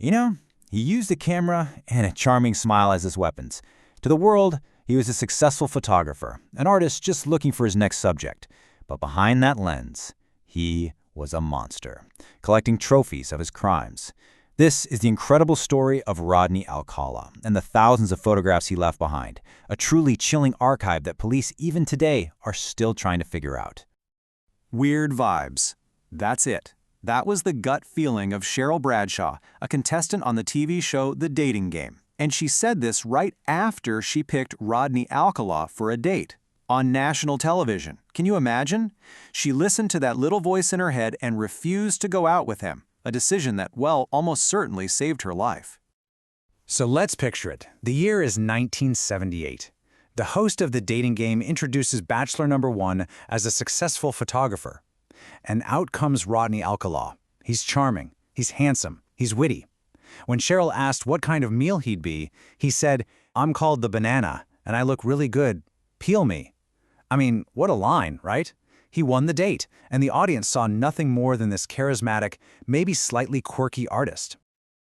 You know, he used a camera and a charming smile as his weapons. To the world, he was a successful photographer, an artist just looking for his next subject. But behind that lens, he was a monster, collecting trophies of his crimes. This is the incredible story of Rodney Alcala and the thousands of photographs he left behind, a truly chilling archive that police even today are still trying to figure out. Weird vibes. That's it. That was the gut feeling of Cheryl Bradshaw, a contestant on the TV show The Dating Game. And she said this right after she picked Rodney Alcala for a date on national television. Can you imagine? She listened to that little voice in her head and refused to go out with him, a decision that, well, almost certainly saved her life. So let's picture it. The year is 1978. The host of The Dating Game introduces Bachelor number 1 as a successful photographer. And out comes Rodney Alcala. He's charming, he's handsome, he's witty. When Cheryl asked what kind of meal he'd be, he said, "I'm called the banana, and I look really good. Peel me." I mean, what a line, right? He won the date, and the audience saw nothing more than this charismatic, maybe slightly quirky artist.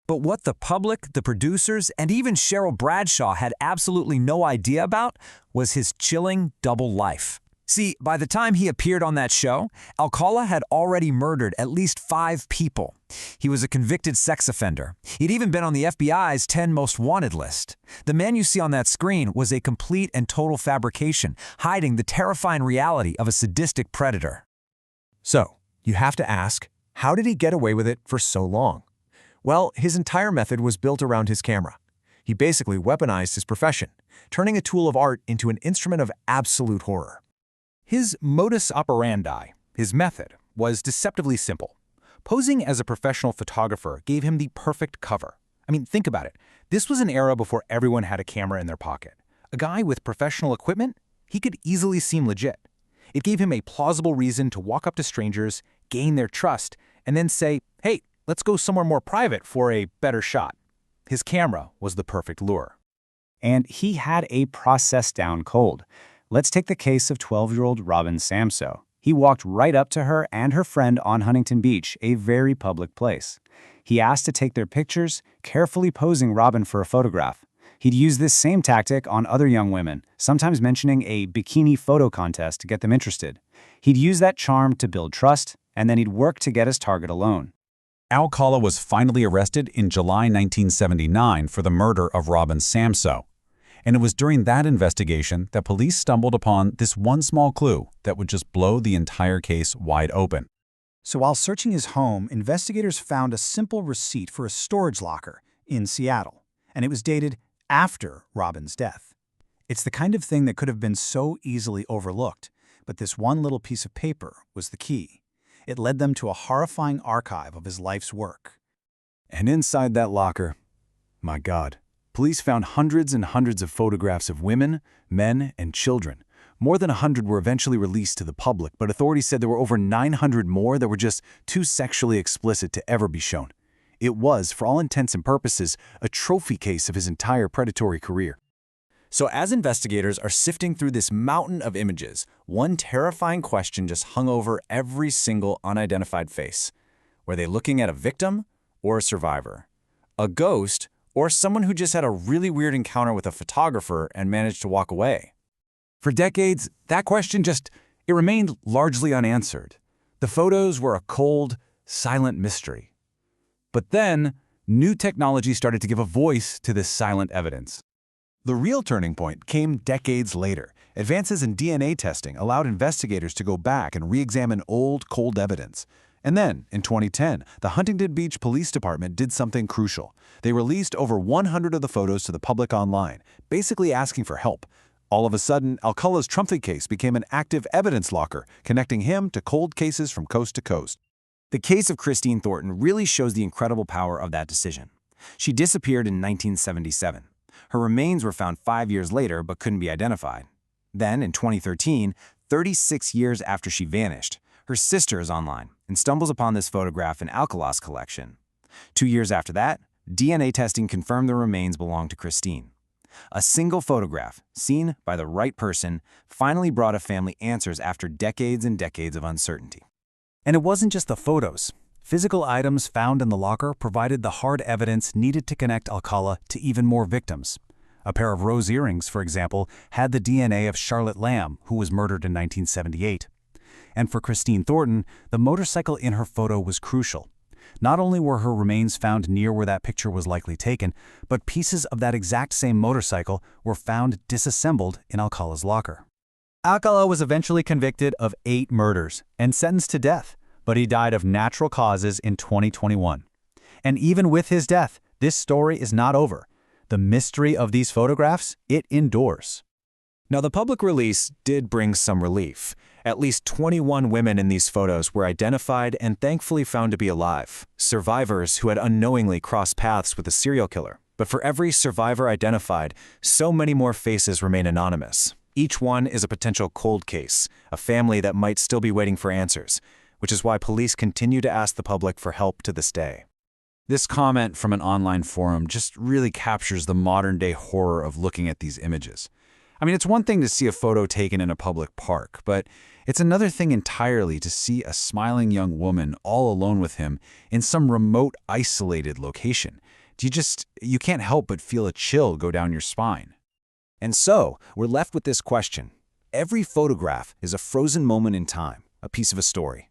But what the public, the producers, and even Cheryl Bradshaw had absolutely no idea about was his chilling double life. See, by the time he appeared on that show, Alcala had already murdered at least 5 people. He was a convicted sex offender. He'd even been on the FBI's 10 Most Wanted list. The man you see on that screen was a complete and total fabrication, hiding the terrifying reality of a sadistic predator. So, you have to ask, how did he get away with it for so long? Well, his entire method was built around his camera. He basically weaponized his profession, turning a tool of art into an instrument of absolute horror. His modus operandi, his method, was deceptively simple. Posing as a professional photographer gave him the perfect cover. I mean, think about it. This was an era before everyone had a camera in their pocket. A guy with professional equipment, he could easily seem legit. It gave him a plausible reason to walk up to strangers, gain their trust, and then say, "Hey, let's go somewhere more private for a better shot." His camera was the perfect lure. And he had a process down cold. Let's take the case of 12-year-old Robin Samsoe. He walked right up to her and her friend on Huntington Beach, a very public place. He asked to take their pictures, carefully posing Robin for a photograph. He'd use this same tactic on other young women, sometimes mentioning a bikini photo contest to get them interested. He'd use that charm to build trust, and then he'd work to get his target alone. Alcala was finally arrested in July 1979 for the murder of Robin Samsoe. And it was during that investigation that police stumbled upon this one small clue that would just blow the entire case wide open. So while searching his home, investigators found a simple receipt for a storage locker in Seattle, and it was dated after Robin's death. It's the kind of thing that could have been so easily overlooked, but this one little piece of paper was the key. It led them to a horrifying archive of his life's work. And inside that locker, my God, police found hundreds and hundreds of photographs of women, men, and children. More than 100 were eventually released to the public, but authorities said there were over 900 more that were just too sexually explicit to ever be shown. It was, for all intents and purposes, a trophy case of his entire predatory career. So as investigators are sifting through this mountain of images, one terrifying question just hung over every single unidentified face. Were they looking at a victim or a survivor? A ghost or someone who just had a really weird encounter with a photographer and managed to walk away? For decades, that question it remained largely unanswered. The photos were a cold, silent mystery. But then, new technology started to give a voice to this silent evidence. The real turning point came decades later. Advances in DNA testing allowed investigators to go back and re-examine old, cold evidence. And then, in 2010, the Huntington Beach Police Department did something crucial. They released over 100 of the photos to the public online, basically asking for help. All of a sudden, Alcala's trophy case became an active evidence locker, connecting him to cold cases from coast to coast. The case of Christine Thornton really shows the incredible power of that decision. She disappeared in 1977. Her remains were found 5 years later but couldn't be identified. Then, in 2013, 36 years after she vanished, her sister is online and stumbles upon this photograph in Alcala's collection. 2 years after that, DNA testing confirmed the remains belonged to Christine. A single photograph, seen by the right person, finally brought a family answers after decades and decades of uncertainty. And it wasn't just the photos. Physical items found in the locker provided the hard evidence needed to connect Alcala to even more victims. A pair of rose earrings, for example, had the DNA of Charlotte Lamb, who was murdered in 1978. And for Christine Thornton, the motorcycle in her photo was crucial. Not only were her remains found near where that picture was likely taken, but pieces of that exact same motorcycle were found disassembled in Alcala's locker. Alcala was eventually convicted of 8 murders and sentenced to death, but he died of natural causes in 2021. And even with his death, this story is not over. The mystery of these photographs, it endures. Now, the public release did bring some relief. At least 21 women in these photos were identified and thankfully found to be alive, survivors who had unknowingly crossed paths with a serial killer. But for every survivor identified, so many more faces remain anonymous. Each one is a potential cold case, a family that might still be waiting for answers, which is why police continue to ask the public for help to this day. This comment from an online forum just really captures the modern-day horror of looking at these images. I mean, it's one thing to see a photo taken in a public park, but it's another thing entirely to see a smiling young woman all alone with him in some remote, isolated location. You can't help but feel a chill go down your spine. And so, we're left with this question. Every photograph is a frozen moment in time, a piece of a story.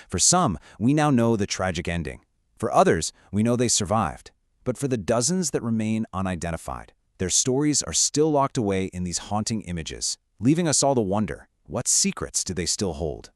For some, we now know the tragic ending. For others, we know they survived. But for the dozens that remain unidentified, their stories are still locked away in these haunting images, leaving us all to wonder, what secrets do they still hold?